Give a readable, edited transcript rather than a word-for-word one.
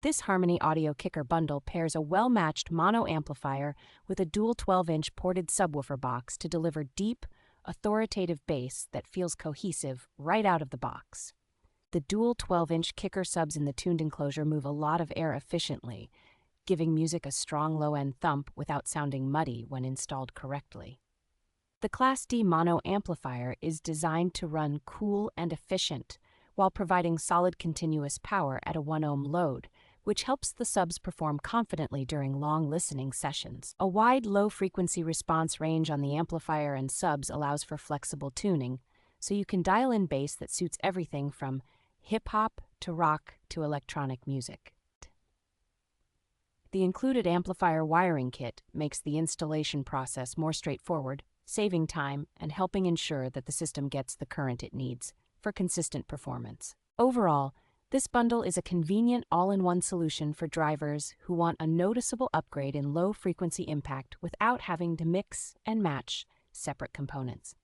This Harmony Audio Kicker bundle pairs a well-matched mono amplifier with a dual 12-inch ported subwoofer box to deliver deep, authoritative bass that feels cohesive right out of the box. The dual 12-inch kicker subs in the tuned enclosure move a lot of air efficiently, giving music a strong low-end thump without sounding muddy when installed correctly. The Class D mono amplifier is designed to run cool and efficient while providing solid continuous power at a 1 ohm load, which helps the subs perform confidently during long listening sessions. A wide low-frequency response range on the amplifier and subs allows for flexible tuning, so you can dial in bass that suits everything from hip-hop to rock to electronic music. The included amplifier wiring kit makes the installation process more straightforward, saving time and helping ensure that the system gets the current it needs for consistent performance. Overall, this bundle is a convenient all-in-one solution for drivers who want a noticeable upgrade in low-frequency impact without having to mix and match separate components.